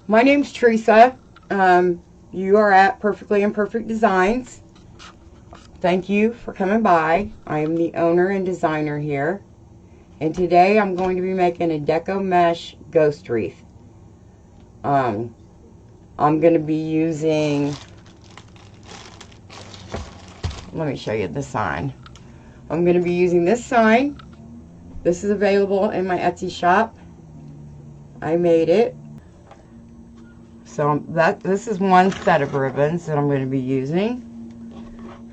My name's Teresa. You are at Perfectly Imperfect Designs. Thank you for coming by. I am the owner and designer here. And today I'm going to be making a deco mesh ghost wreath. I'm going to be using, let me show you the sign. I'm going to be using this sign. This is available in my Etsy shop. I made it. So this is one set of ribbons that I'm going to be using.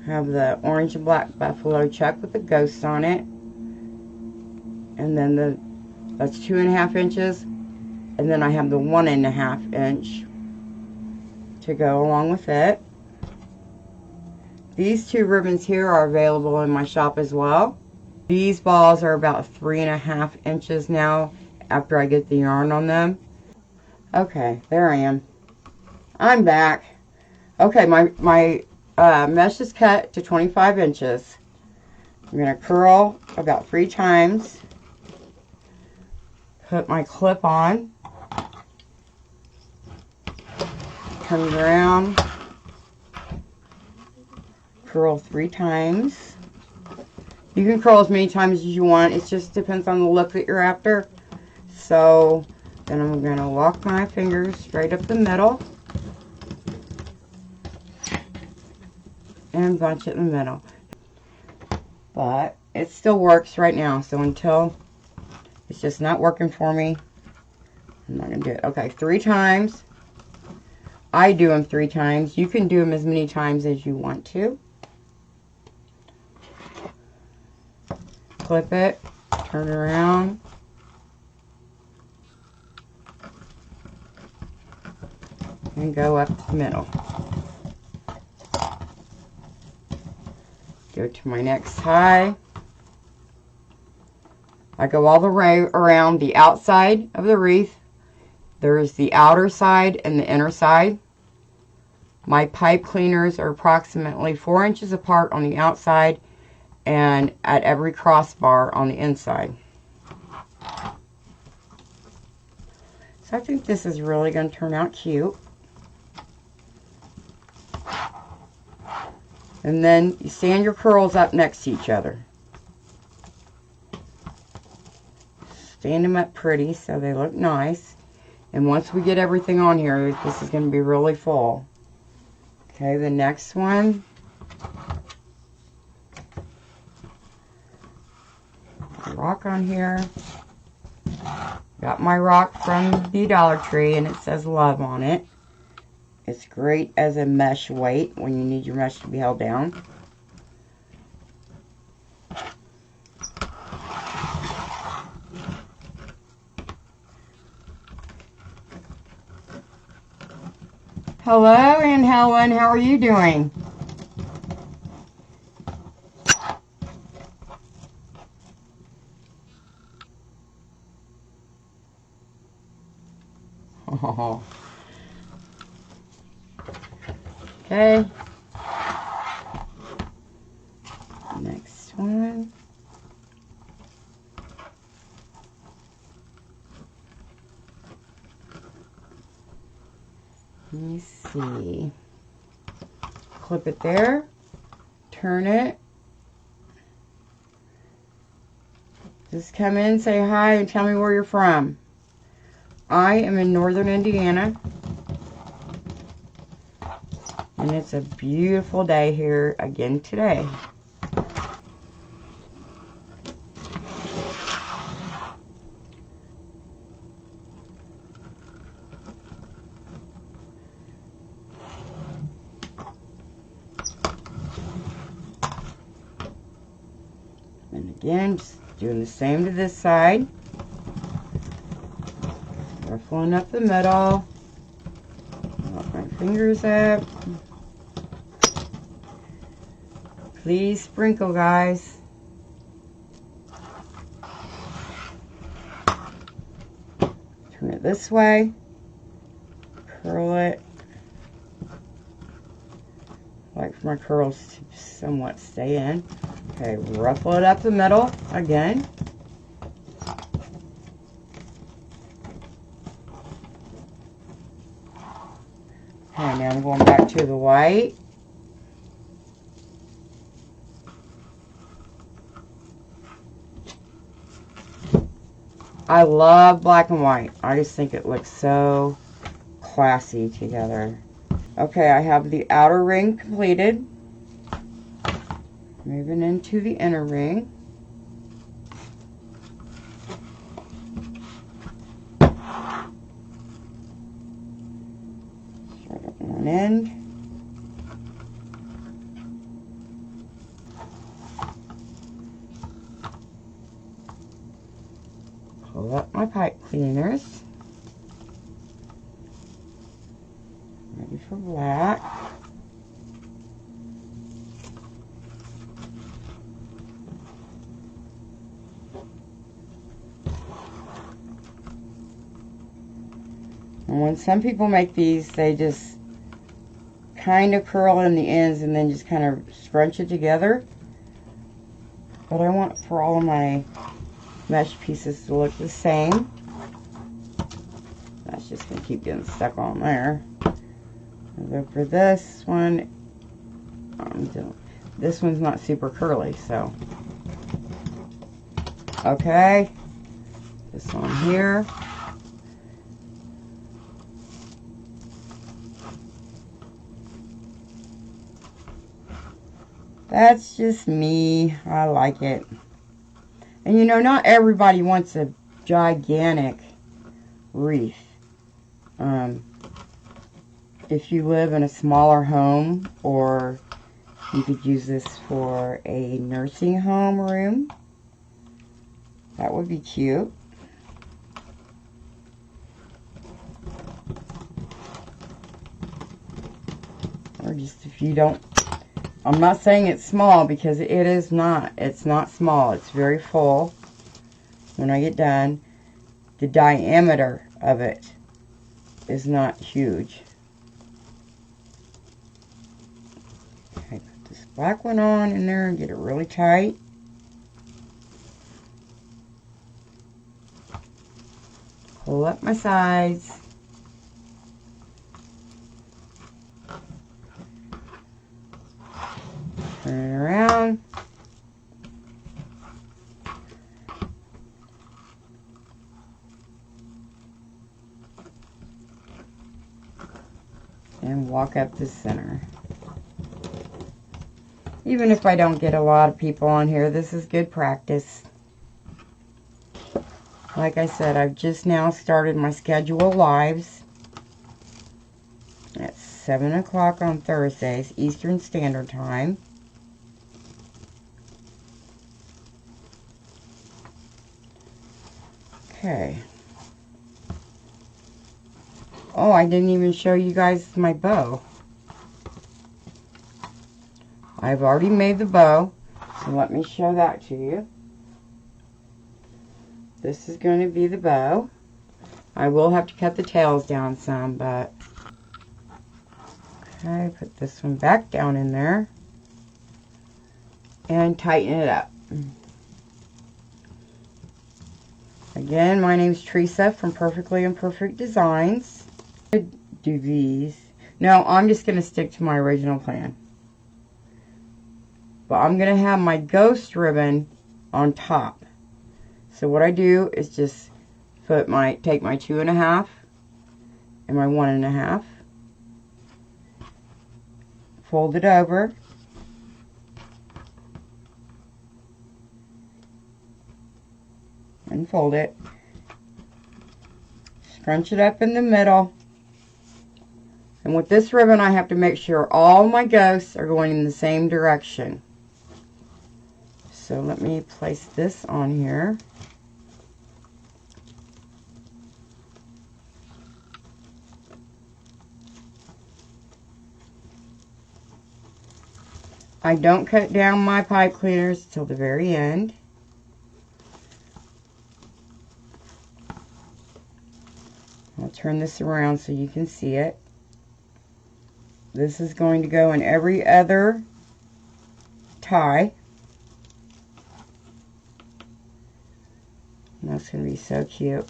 I have the orange and black buffalo check with the ghost on it. And then that's 2.5 inches. And then I have the 1.5 inch to go along with it. These two ribbons here are available in my shop as well. These balls are about 3.5 inches now after I get the yarn on them. Okay, there I am. I'm back. Okay, my mesh is cut to 25 inches. I'm going to curl about 3 times. Put my clip on. Turn it around. Curl 3 times. You can curl as many times as you want. It just depends on the look that you're after. So then I'm going to walk my fingers straight up the middle. And bunch it in the middle. But it still works right now. So until it's just not working for me, I'm not going to do it. Okay, 3 times. I do them 3 times. You can do them as many times as you want to. Clip it, turn it around. And go up the middle. Go to my next tie. I go all the way around the outside of the wreath. There's the outer side and the inner side. My pipe cleaners are approximately 4 inches apart on the outside and at every crossbar on the inside. So I think this is really going to turn out cute. And then you stand your curls up next to each other. Stand them up pretty so they look nice. And once we get everything on here, this is going to be really full. Okay, the next one. Rock on here. Got my rock from the Dollar Tree and it says love on it. It's great as a mesh weight when you need your mesh to be held down. Hello, Aunt Helen. How are you doing? Oh. Okay. Next one. Let me see. Clip it there. Turn it. Just come in, say hi, and tell me where you're from. I am in northern Indiana. And it's a beautiful day here again today. And again, just doing the same to this side. Ruffling up the middle. Lock my fingers up. Please sprinkle, guys. Turn it this way. Curl it. I like for my curls to somewhat stay in. Okay, ruffle it up the middle again. Okay, now I'm going back to the white. I love black and white. I just think it looks so classy together. Okay, I have the outer ring completed. Moving into the inner ring. Start at one end. Pull up my pipe cleaners. Ready for black. And when some people make these, they just kind of curl in the ends and then just kind of scrunch it together. But I want for all of my mesh pieces to look the same. That's just going to keep getting stuck on there. Although for this one, this one's not super curly, so. Okay. This one here. That's just me. I like it. And you know, not everybody wants a gigantic wreath. If you live in a smaller home, or you could use this for a nursing home room, that would be cute. Or just if you don't, I'm not saying it's small, because it is not. It's not small. It's very full. When I get done, the diameter of it is not huge. Okay, put this black one on in there and get it really tight. Pull up my sides. Turn it around. And walk up the center. Even if I don't get a lot of people on here, this is good practice. Like I said, I've just now started my schedule lives at 7 o'clock on Thursdays, Eastern Standard Time. Okay. Oh, I didn't even show you guys my bow. I've already made the bow, so let me show that to you. This is going to be the bow. I will have to cut the tails down some, but... Okay, put this one back down in there. And tighten it up. Again, my name's Teresa from Perfectly Imperfect Designs. Do these. No, I'm just going to stick to my original plan. But I'm going to have my ghost ribbon on top. So what I do is just take my 2.5 and my 1.5. Fold it over. And fold it. Scrunch it up in the middle. And with this ribbon, I have to make sure all my ghosts are going in the same direction. So let me place this on here. I don't cut down my pipe cleaners till the very end. I'll turn this around so you can see it. This is going to go in every other tie. And that's going to be so cute.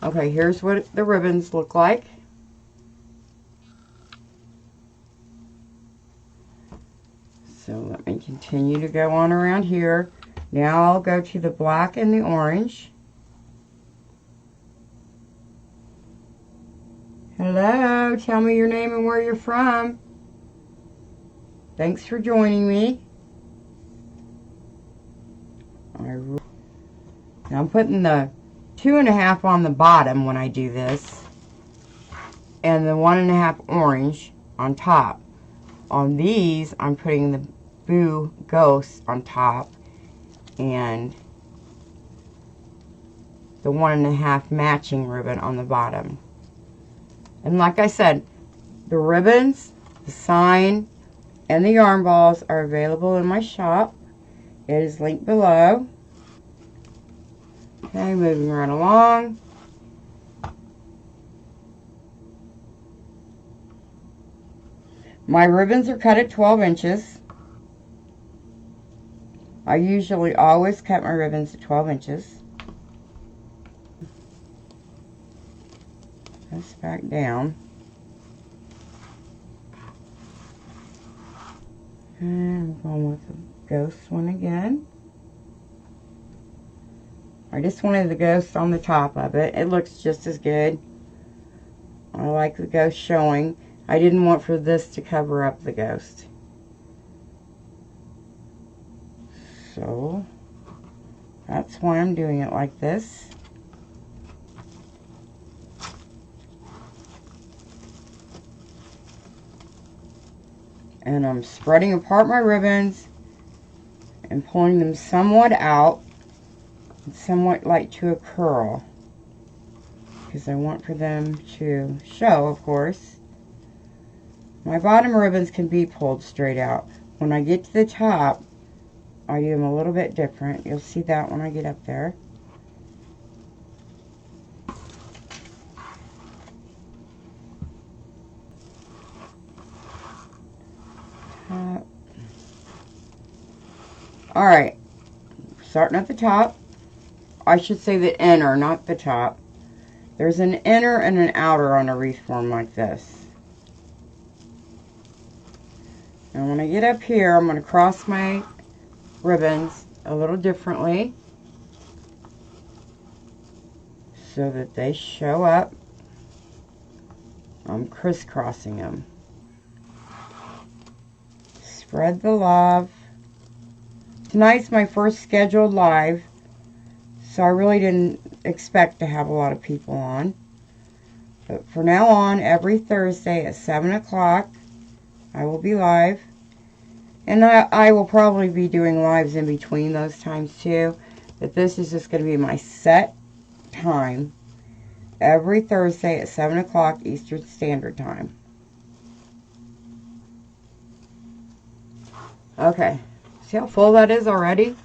Okay, here's what the ribbons look like. continue to go on around here. Now I'll go to the black and the orange. Hello, tell me your name and where you're from. Thanks for joining me. Now I'm putting the 2.5 on the bottom when I do this, and the 1.5 orange on top. On these, I'm putting the Boo Ghost on top, and the 1.5 matching ribbon on the bottom. And like I said, the ribbons, the sign, and the yarn balls are available in my shop. It is linked below. Okay, moving right along. My ribbons are cut at 12 inches. I usually always cut my ribbons at 12 inches. This back down. And I'm going with the ghost one again. I just wanted the ghost on the top of it. It looks just as good. I like the ghost showing. I didn't want for this to cover up the ghost. So that's why I'm doing it like this. And I'm spreading apart my ribbons and pulling them somewhat out, somewhat like to a curl, because I want for them to show, of course. My bottom ribbons can be pulled straight out. When I get to the top, I do them a little bit different. You'll see that when I get up there. Alright, starting at the top. I should say the inner, not the top. There's an inner and an outer on a wreath form like this. And when I get up here, I'm going to cross my ribbons a little differently so that they show up. I'm crisscrossing them. Spread the love. Tonight's my first scheduled live, so I really didn't expect to have a lot of people on. But for now on, every Thursday at 7 o'clock, I will be live. And I will probably be doing lives in between those times too. But this is just going to be my set time. Every Thursday at 7 o'clock Eastern Standard Time. Okay. See how full that is already?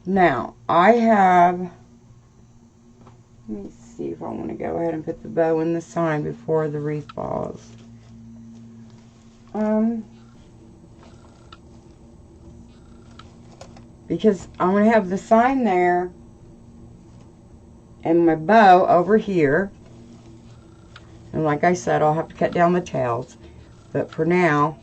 Now, I have... Let me see if I want to go ahead and put the bow in the sign before the wreath balls. Because I'm going to have the sign there and my bow over here. And like I said, I'll have to cut down the tails. But for now,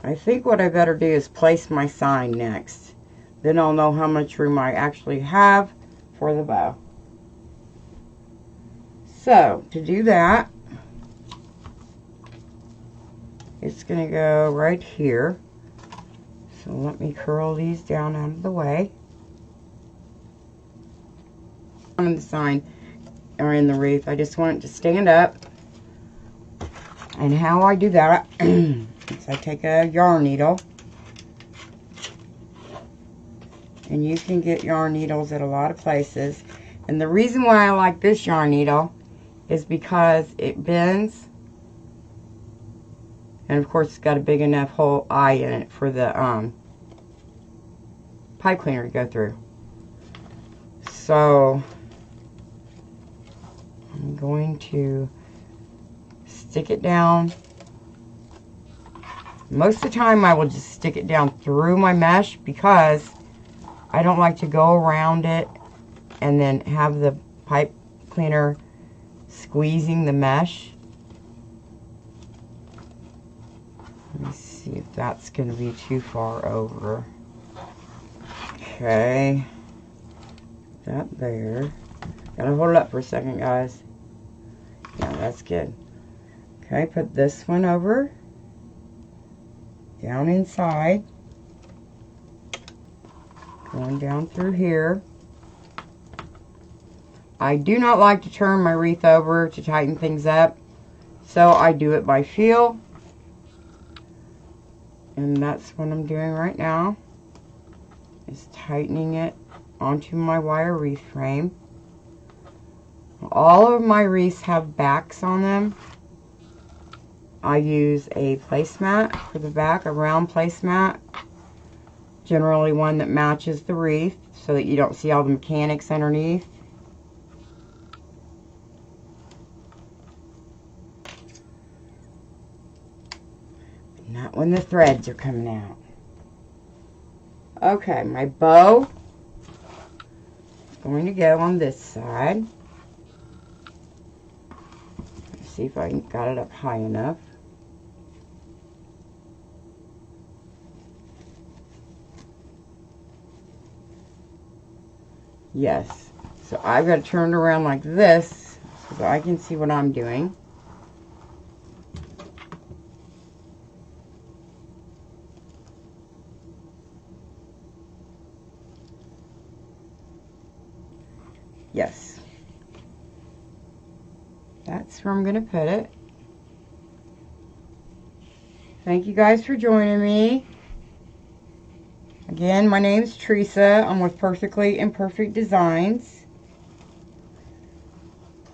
I think what I better do is place my sign next. Then I'll know how much room I actually have for the bow. So, to do that, it's going to go right here. So let me curl these down out of the way. On the sign, or in the wreath, I just want it to stand up. And how I do that is I take a yarn needle. And you can get yarn needles at a lot of places. And the reason why I like this yarn needle is because it bends. And of course it's got a big enough hole eye in it for the pipe cleaner to go through. So I'm going to stick it down. Most of the time I will just stick it down through my mesh because I don't like to go around it and then have the pipe cleaner squeezing the mesh. Let me see. see if that's going to be too far over. Okay. That there. Gotta hold it up for a second, guys. Yeah, that's good. Okay, put this one over. Down inside. Going down through here. I do not like to turn my wreath over to tighten things up, so I do it by feel. And that's what I'm doing right now, is tightening it onto my wire wreath frame. All of my wreaths have backs on them. I use a placemat for the back, a round placemat. Generally one that matches the wreath so that you don't see all the mechanics underneath. Not when the threads are coming out. Okay, my bow is going to go on this side. Let's see if I got it up high enough. Yes. So I've got to turn it around like this so that I can see what I'm doing. Yes. That's where I'm going to put it. Thank you guys for joining me. Again, my name's Teresa. I'm with Perfectly Imperfect Designs.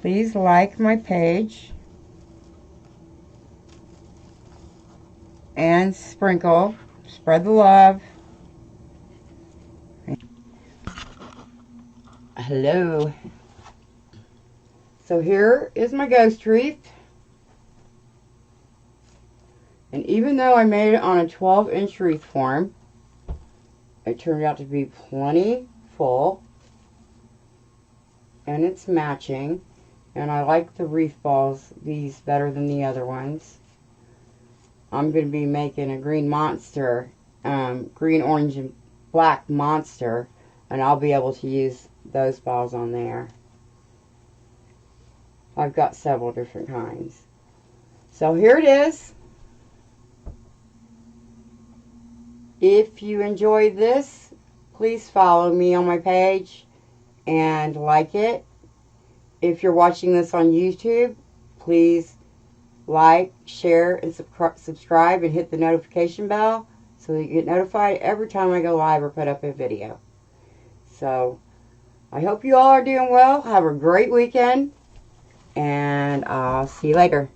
Please like my page. And sprinkle. Spread the love. Hello. So here is my ghost wreath. And even though I made it on a 12-inch wreath form, it turned out to be plenty full. And it's matching. And I like the wreath balls, these, better than the other ones. I'm going to be making a green monster, green, orange, and black monster. And I'll be able to use those balls on there. I've got several different kinds. So here it is. If you enjoyed this, please follow me on my page and like it. If you're watching this on YouTube, please like, share, and subscribe and hit the notification bell so that you get notified every time I go live or put up a video. So, I hope you all are doing well. Have a great weekend, and I'll see you later.